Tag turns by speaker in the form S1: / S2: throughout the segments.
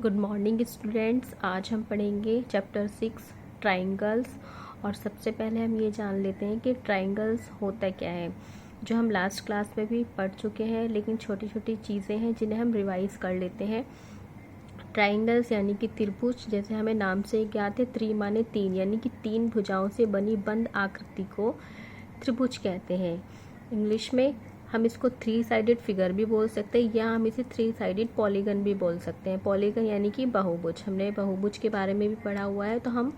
S1: Good morning students. आज हम पढ़ेंगे चैप्टर 6 ट्राइंगल्स। और सबसे पहले हम ये जान लेते हैं कि ट्राइंगल्स होता क्या है, जो हम लास्ट क्लास में भी पढ़ चुके हैं, लेकिन छोटी छोटी चीज़ें हैं जिन्हें हम रिवाइज कर लेते हैं। ट्राइंगल्स यानी कि त्रिभुज, जैसे हमें नाम से ज्ञात है, त्रि माने तीन, यानी कि तीन भुजाओं से बनी बंद आकृति को त्रिभुज कहते हैं। इंग्लिश में हम इसको 3 साइडेड फिगर भी बोल सकते हैं, या हम इसे 3 साइडेड पॉलीगन भी बोल सकते हैं। पॉलीगन यानी कि बहुभुज, हमने बहुभुज के बारे में भी पढ़ा हुआ है, तो हम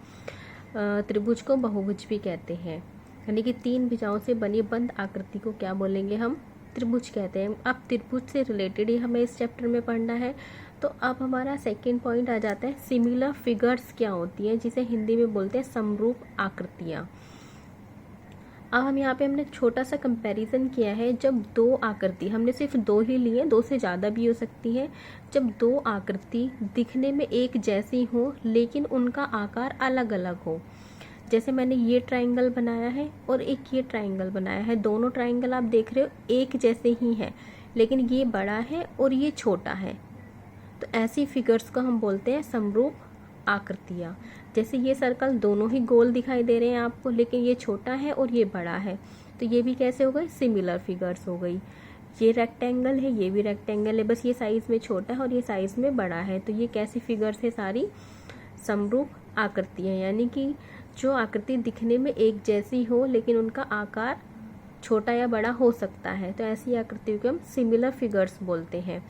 S1: त्रिभुज को बहुभुज भी कहते हैं। यानी कि तीन भुजाओं से बनी बंद आकृति को क्या बोलेंगे, हम त्रिभुज कहते हैं। अब त्रिभुज से रिलेटेड ही हमें इस चैप्टर में पढ़ना है। तो अब हमारा सेकेंड पॉइंट आ जाता है, सिमिलर फिगर्स क्या होती हैं, जिसे हिंदी में बोलते हैं समरूप आकृतियाँ। अब हम यहाँ पे हमने छोटा सा कंपैरिजन किया है। जब दो आकृति, हमने सिर्फ दो ही ली है, दो से ज़्यादा भी हो सकती है, जब दो आकृति दिखने में एक जैसी हो लेकिन उनका आकार अलग अलग हो। जैसे मैंने ये ट्राइंगल बनाया है और एक ये ट्राइंगल बनाया है, दोनों ट्राइंगल आप देख रहे हो एक जैसे ही हैं, लेकिन ये बड़ा है और ये छोटा है। तो ऐसी फिगर्स को हम बोलते हैं समरूप आकृतियाँ। जैसे ये सर्कल दोनों ही गोल दिखाई दे रहे हैं आपको, लेकिन ये छोटा है और ये बड़ा है, तो ये भी कैसे हो गई, सिमिलर फिगर्स हो गई। ये रेक्टेंगल है, ये भी रेक्टेंगल है, बस ये साइज में छोटा है और ये साइज में बड़ा है, तो ये कैसी फिगर्स है, सारी समरूप आकृतियाँ। यानी कि जो आकृति दिखने में एक जैसी हो लेकिन उनका आकार छोटा या बड़ा हो सकता है, तो ऐसी आकृतियों को हम सिमिलर फिगर्स बोलते हैं।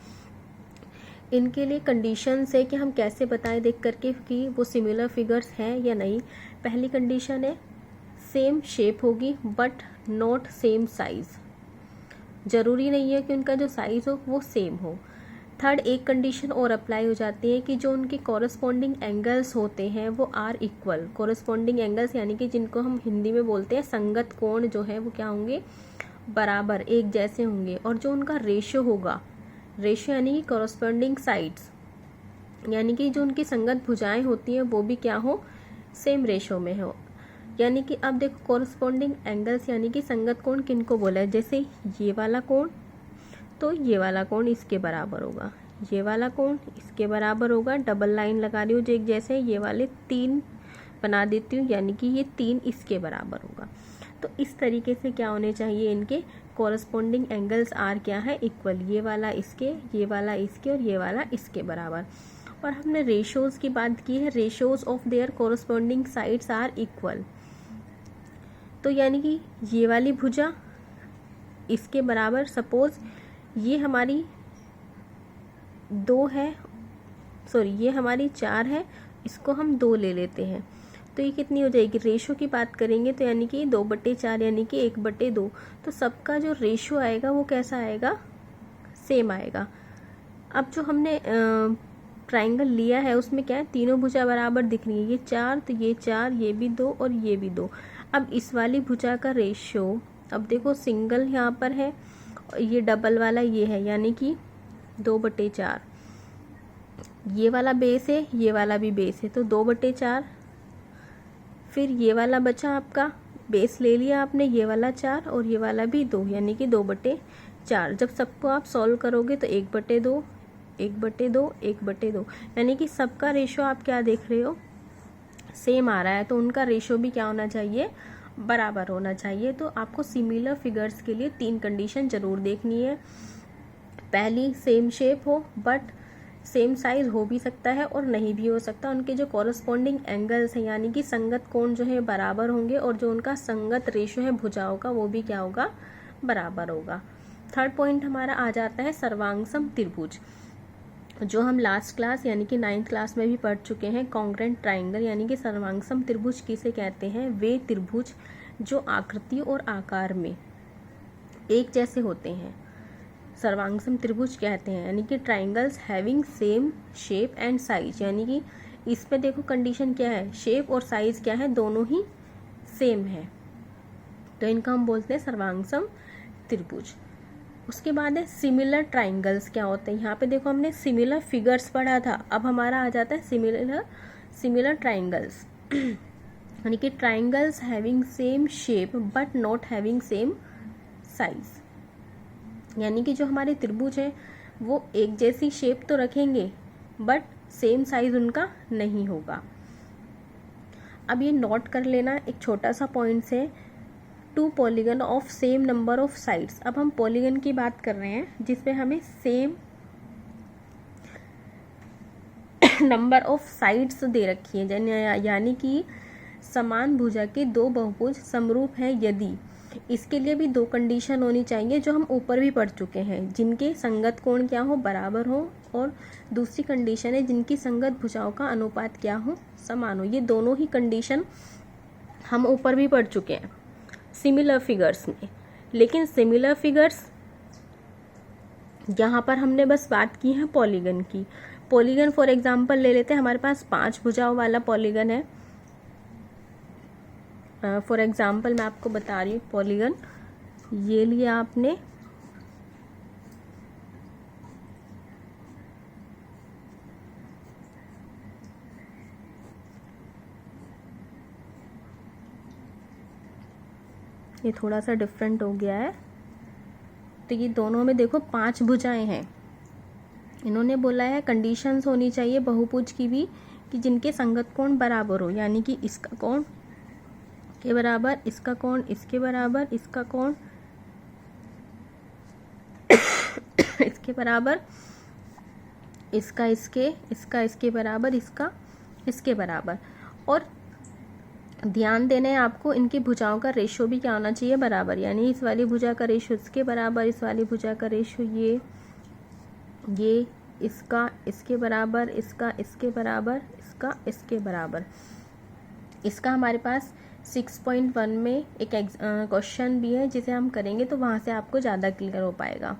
S1: इनके लिए कंडीशंस है कि हम कैसे बताएं देख करके कि वो सिमिलर फिगर्स हैं या नहीं। पहली कंडीशन है, सेम शेप होगी बट नॉट सेम साइज। जरूरी नहीं है कि उनका जो साइज हो वो सेम हो। थर्ड, एक कंडीशन और अप्लाई हो जाती है कि जो उनके कॉरस्पॉन्डिंग एंगल्स होते हैं वो आर इक्वल। कॉरस्पॉन्डिंग एंगल्स यानी कि जिनको हम हिंदी में बोलते हैं संगत कोण, जो है वो क्या होंगे, बराबर एक जैसे होंगे। और जो उनका रेशियो होगा, रेशियो यानी कि कॉरस्पॉन्डिंग साइड्स, यानी कि जो उनकी संगत भुजाएं होती हैं वो भी क्या हो, सेम रेशियो में हो। यानी कि अब देखो, कॉरस्पॉन्डिंग एंगल्स यानी कि संगत कोण किनको बोला है, जैसे ये वाला कोण, तो ये वाला कोण इसके बराबर होगा, ये वाला कोण इसके बराबर होगा। डबल लाइन लगा रही हूँ जो एक जैसे, ये वाले तीन बना देती हूँ, यानी कि ये तीन इसके बराबर होगा। तो इस तरीके से क्या होने चाहिए, इनके कॉरस्पॉन्डिंग एंगल्स आर क्या है, इक्वल। ये वाला इसके, ये वाला इसके और ये वाला इसके बराबर। और हमने रेशियोज की बात की है, ratios of their corresponding sides are equal. तो यानी कि ये वाली भुजा इसके बराबर, सपोज ये हमारी 2 है, सॉरी ये हमारी 4 है, इसको हम 2 ले लेते हैं, तो ये कितनी हो जाएगी, रेशो की बात करेंगे तो यानी कि 2/4 यानी कि 1/2। तो सबका जो रेशो आएगा वो कैसा आएगा, सेम आएगा। अब जो हमने ट्राइंगल लिया है उसमें क्या है, तीनों भुजा बराबर दिख रही है, ये 4 तो ये 4, ये भी 2 और ये भी 2। अब इस वाली भुजा का रेशो, अब देखो सिंगल यहाँ पर है, ये डबल वाला ये है, यानी कि 2/4। ये वाला बेस है, ये वाला भी बेस है, तो 2/4। फिर ये वाला बचा आपका, बेस ले लिया आपने, ये वाला 4 और ये वाला भी 2, यानी कि 2/4। जब सबको आप सॉल्व करोगे तो 1/2, 1/2, 1/2, यानी कि सबका रेशो आप क्या देख रहे हो, सेम आ रहा है। तो उनका रेशो भी क्या होना चाहिए, बराबर होना चाहिए। तो आपको सिमिलर फिगर्स के लिए 3 कंडीशन जरूर देखनी है। पहली, सेम शेप हो बट सेम साइज हो भी सकता है और नहीं भी हो सकता। उनके जो कॉरस्पॉन्डिंग एंगल्स हैं यानी कि संगत कोण जो है बराबर होंगे, और जो उनका संगत रेशियो है भुजाओं का वो भी क्या होगा, बराबर होगा। थर्ड पॉइंट हमारा आ जाता है सर्वांगसम त्रिभुज, जो हम लास्ट क्लास यानी कि 9th क्लास में भी पढ़ चुके हैं। कॉन्ग्रेंट ट्राइंगल यानी कि सर्वांगसम त्रिभुज किसे कहते हैं, वे त्रिभुज जो आकृति और आकार में एक जैसे होते हैं, सर्वांगसम त्रिभुज कहते हैं। यानी कि triangles having same shape and size, यानी कि इसमें देखो कंडीशन क्या है, शेप और साइज क्या है, दोनों ही सेम है, तो इनका हम बोलते हैं सर्वांगसम त्रिभुज। उसके बाद है सिमिलर ट्राइंगल्स क्या होते हैं। यहाँ पे देखो हमने सिमिलर फिगर्स पढ़ा था, अब हमारा आ जाता है सिमिलर ट्राइंगल्स यानी कि triangles having same shape but not having same size. यानी कि जो हमारे त्रिभुज हैं वो एक जैसी शेप तो रखेंगे बट सेम साइज़ उनका नहीं होगा। अब ये नोट कर लेना एक छोटा सा पॉइंट है, 2 polygon of same number of sides. अब हम पॉलीगन की बात कर रहे हैं जिसमें हमें सेम नंबर ऑफ साइड्स दे रखी है, यानी कि समान भुजा के 2 बहुभुज समरूप हैं यदि। इसके लिए भी 2 कंडीशन होनी चाहिए जो हम ऊपर भी पढ़ चुके हैं, जिनके संगत कोण क्या हो, बराबर हो, और दूसरी कंडीशन है जिनकी संगत भुजाओं का अनुपात क्या हो, समान हो। ये दोनों ही कंडीशन हम ऊपर भी पढ़ चुके हैं सिमिलर फिगर्स में। लेकिन सिमिलर फिगर्स यहाँ पर हमने बस बात की है पॉलीगन की। पॉलीगन फॉर एग्जांपल ले लेते हैं, हमारे पास 5 भुजाओं वाला पॉलीगन है। फॉर एग्जांपल मैं आपको बता रही हूँ, पॉलीगन ये लिया आपने, ये थोड़ा सा डिफरेंट हो गया है। तो ये दोनों में देखो 5 भुजाएं हैं। इन्होंने बोला है कंडीशंस होनी चाहिए बहुभुज की भी कि जिनके संगत कोण बराबर हो, यानी कि इसका कोण के बराबर, इसका कोण इसके बराबर, इसका कोण इसके बराबर, इसका इसके बराबर, इसका इसके बराबर। और ध्यान देना है आपको, इनकी भुजाओं का रेशो भी क्या होना चाहिए, बराबर। यानी इस वाली भुजा का रेशो इसके बराबर, इस वाली भुजा का रेशो ये इसका इसके बराबर, इसका इसके बराबर, इसका इसके बराबर। इसका हमारे पास 6.1 में एक क्वेश्चन भी है जिसे हम करेंगे तो वहाँ से आपको ज़्यादा क्लियर हो पाएगा।